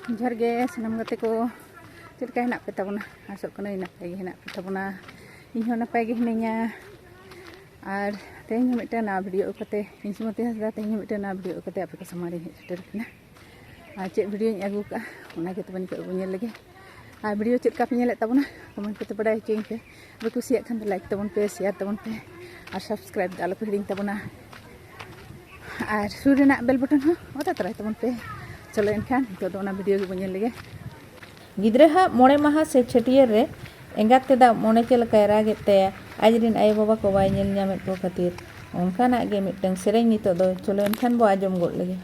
जोहार गे सानाम गाते को चेद लेका हेनाप पे ताबोना आसोग कनाई नापाय गे हेनाप पे ताबोना इन हो नापाय गे हिनाइया और तेहें हो मिदटेन नवा भिडियो कते इन सुमति हासदा तेहें मिदटेन नवा भिडियो कते आपे को समारे हेज सेटर कना और चेद भिडियो आगू का ओना गे तबन को नेल लगे और भिडियो चेद का पे नेले ताबोना कमेंट कते बडाय होचें पे बे कुसिया खान लाइक ताबन पे शेयर ताबन पे और सब्सक्राइब आलो पे हिडिंग ताबोना और सुर रेना बेल बटन हो ओता तराय ताबन पे चलो एनखान तो दोना वीडियो के बनेल लगे गिद्रा मोड़े माह से छटियर रे एंगात तेदा मोने चलका रागे ते आजरिन आयो बाबा को बाय नेल ᱧᱟᱢᱮᱫ को खातिर उनकाना गे मिटन सेरेñ नितो दो चलो एनखान बो आजम गोड लगे